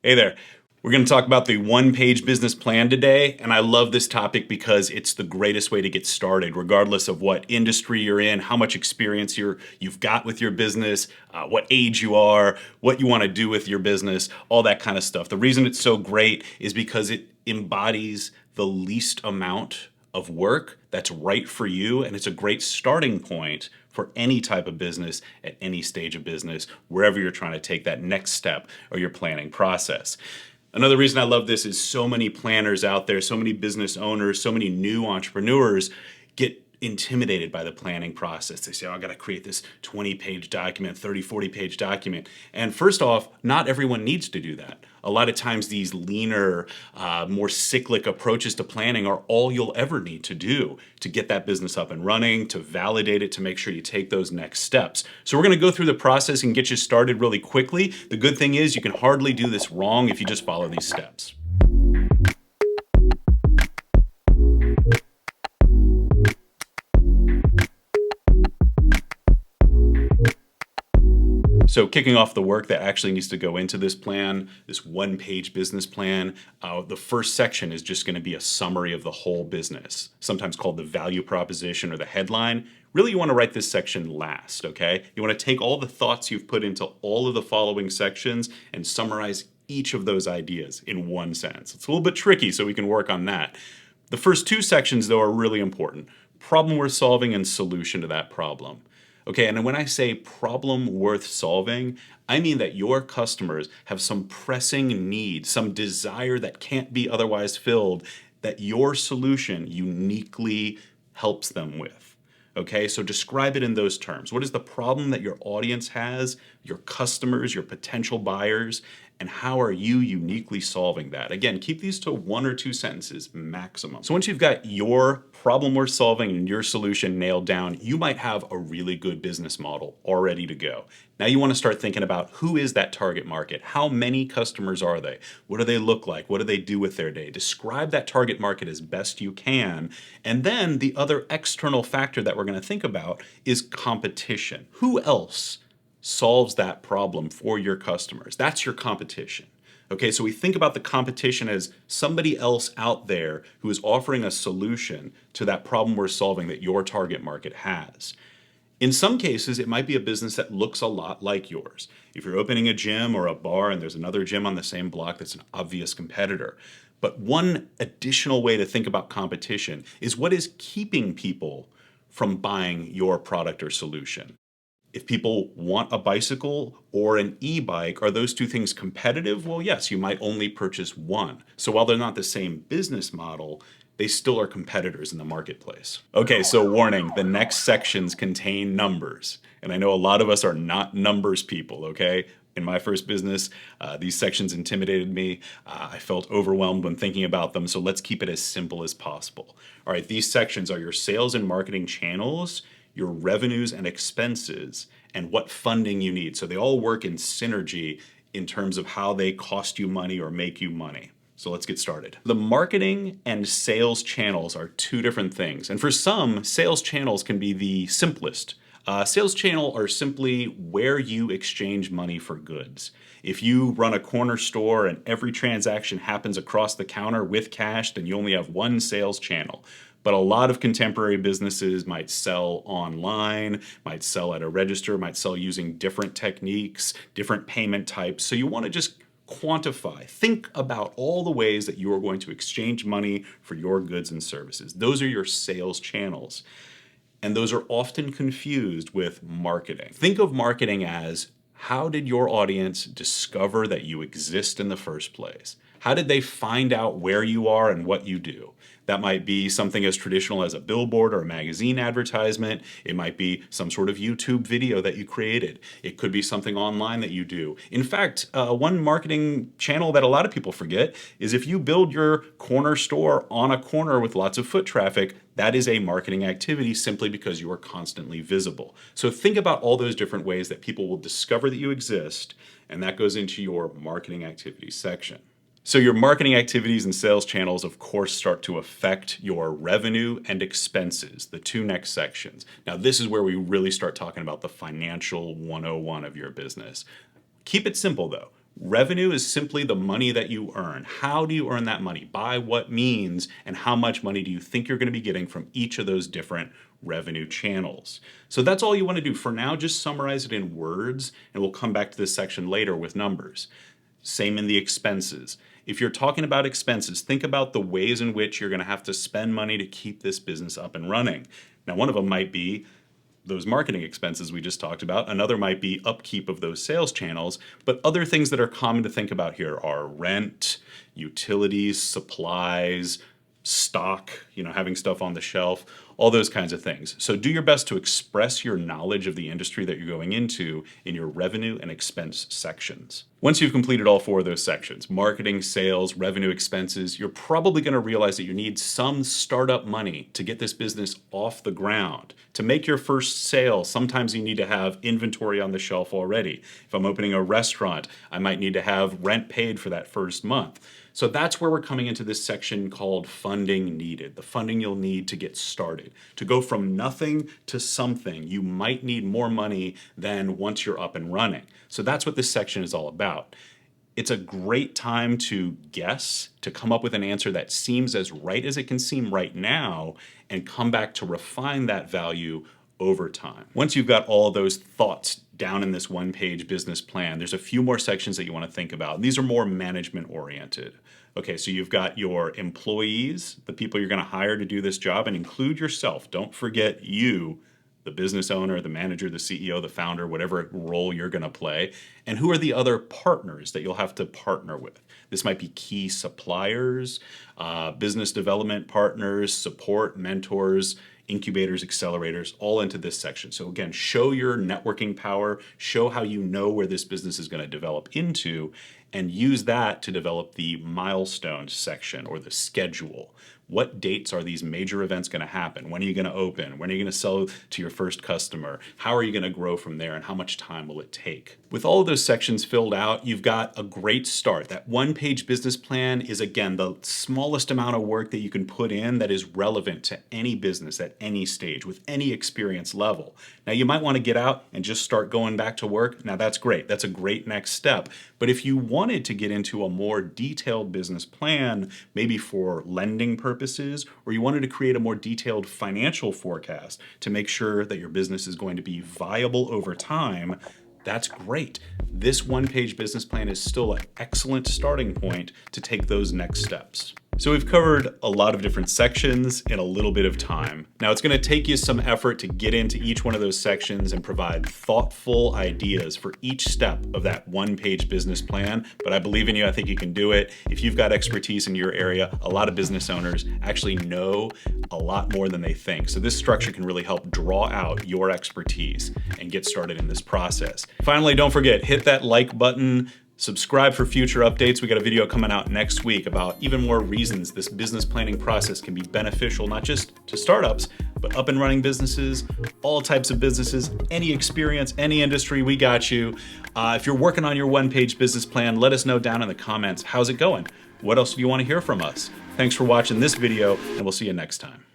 Hey there. We're going to talk about the one-page business plan today, and I love this topic because it's the greatest way to get started, regardless of what industry you're in, how much experience you've got with your business, what age you are, what you want to do with your business, all that kind of stuff. The reason it's so great is because it embodies the least amount of work that's right for you, and it's a great starting point for any type of business at any stage of business, wherever you're trying to take that next step or your planning process. Another reason I love this is so many planners out there, so many business owners, so many new entrepreneurs get intimidated by the planning process. They say, oh, I got to create this 20-page document, 30, 40-page document. And first off, not everyone needs to do that. A lot of times these leaner, more cyclic approaches to planning are all you'll ever need to do to get that business up and running, to validate it, to make sure you take those next steps. So we're going to go through the process and get you started really quickly. The good thing is you can hardly do this wrong if you just follow these steps. So kicking off the work that actually needs to go into this plan, this one-page business plan, the first section is just going to be a summary of the whole business, sometimes called the value proposition or the headline. Really, you want to write this section last, okay? You want to take all the thoughts you've put into all of the following sections and summarize each of those ideas in one sentence. It's a little bit tricky, so we can work on that. The first two sections, though, are really important. Problem we're solving and solution to that problem. Okay, and when I say problem worth solving, I mean that your customers have some pressing need, some desire that can't be otherwise filled, that your solution uniquely helps them with. Okay, so describe it in those terms. What is the problem that your audience has, your customers, your potential buyers, and how are you uniquely solving that? Again, keep these to 1 or 2 sentences maximum. So once you've got your problem worth solving and your solution nailed down, you might have a really good business model all ready to go. Now you want to start thinking about who is that target market? How many customers are they? What do they look like? What do they do with their day? Describe that target market as best you can. And then the other external factor that we're going to think about is competition. Who else solves that problem for your customers? That's your competition. Okay, so we think about the competition as somebody else out there who is offering a solution to that problem we're solving that your target market has. In some cases, it might be a business that looks a lot like yours. If you're opening a gym or a bar and there's another gym on the same block that's an obvious competitor. But one additional way to think about competition is what is keeping people from buying your product or solution. If people want a bicycle or an e-bike, are those two things competitive? Well, yes, you might only purchase one. So while they're not the same business model, they still are competitors in the marketplace. Okay, so warning, the next sections contain numbers. And I know a lot of us are not numbers people, okay? In my first business, these sections intimidated me. I felt overwhelmed when thinking about them, so let's keep it as simple as possible. All right, these sections are your sales and marketing channels, your revenues and expenses, and what funding you need. So they all work in synergy in terms of how they cost you money or make you money. So let's get started. The marketing and sales channels are two different things. And for some, sales channels can be the simplest. Sales channel are simply where you exchange money for goods. If you run a corner store and every transaction happens across the counter with cash, then you only have one sales channel. But a lot of contemporary businesses might sell online, might sell at a register, might sell using different techniques, different payment types. So you want to just quantify, think about all the ways that you are going to exchange money for your goods and services. Those are your sales channels. And those are often confused with marketing. Think of marketing as, how did your audience discover that you exist in the first place? How did they find out where you are and what you do? That might be something as traditional as a billboard or a magazine advertisement. It might be some sort of YouTube video that you created. It could be something online that you do. In fact, one marketing channel that a lot of people forget is if you build your corner store on a corner with lots of foot traffic, that is a marketing activity simply because you are constantly visible. So think about all those different ways that people will discover that you exist, and that goes into your marketing activities section. So your marketing activities and sales channels, of course, start to affect your revenue and expenses, the two next sections. Now, this is where we really start talking about the financial 101 of your business. Keep it simple, though. Revenue is simply the money that you earn. How do you earn that money? By what means, and how much money do you think you're going to be getting from each of those different revenue channels? So that's all you want to do. For now, just summarize it in words, and we'll come back to this section later with numbers. Same in the expenses. If you're talking about expenses, think about the ways in which you're going to have to spend money to keep this business up and running. Now, one of them might be those marketing expenses we just talked about. Another might be upkeep of those sales channels. But other things that are common to think about here are rent, utilities, supplies, stock, having stuff on the shelf, all those kinds of things. So do your best to express your knowledge of the industry that you're going into in your revenue and expense sections. Once you've completed all 4 of those sections, marketing, sales, revenue, expenses, you're probably going to realize that you need some startup money to get this business off the ground. To make your first sale, sometimes you need to have inventory on the shelf already. If I'm opening a restaurant, I might need to have rent paid for that first month. So that's where we're coming into this section called funding needed, the funding you'll need to get started. To go from nothing to something, you might need more money than once you're up and running. So that's what this section is all about. It's a great time to guess, to come up with an answer that seems as right as it can seem right now, and come back to refine that value over time. Once you've got all those thoughts down in this one-page business plan, there's a few more sections that you want to think about. These are more management-oriented. Okay, so you've got your employees, the people you're going to hire to do this job, and include yourself. Don't forget you, the business owner, the manager, the CEO, the founder, whatever role you're going to play. And who are the other partners that you'll have to partner with? This might be key suppliers, business development partners, support, mentors, incubators, accelerators, all into this section. So again, show your networking power, show how you know where this business is going to develop into, and use that to develop the milestones section or the schedule. What dates are these major events going to happen? When are you going to open? When are you going to sell to your first customer? How are you going to grow from there, and how much time will it take? With all of those sections filled out, you've got a great start. That one-page business plan is, again, the smallest amount of work that you can put in that is relevant to any business at any stage with any experience level. Now, you might want to get out and just start going back to work. Now, that's great. That's a great next step. But if you wanted to get into a more detailed business plan, maybe for lending purposes, or you wanted to create a more detailed financial forecast to make sure that your business is going to be viable over time, that's great. This one-page business plan is still an excellent starting point to take those next steps. So we've covered a lot of different sections in a little bit of time. Now it's going to take you some effort to get into each one of those sections and provide thoughtful ideas for each step of that one-page business plan, but I believe in you. I think you can do it. If you've got expertise in your area, a lot of business owners actually know a lot more than they think. So this structure can really help draw out your expertise and get started in this process. Finally, don't forget, hit that like button. Subscribe for future updates. We got a video coming out next week about even more reasons this business planning process can be beneficial, not just to startups, but up and running businesses, all types of businesses, any experience, any industry, we got you. If you're working on your one-page business plan, let us know down in the comments. How's it going? What else do you want to hear from us? Thanks for watching this video, and we'll see you next time.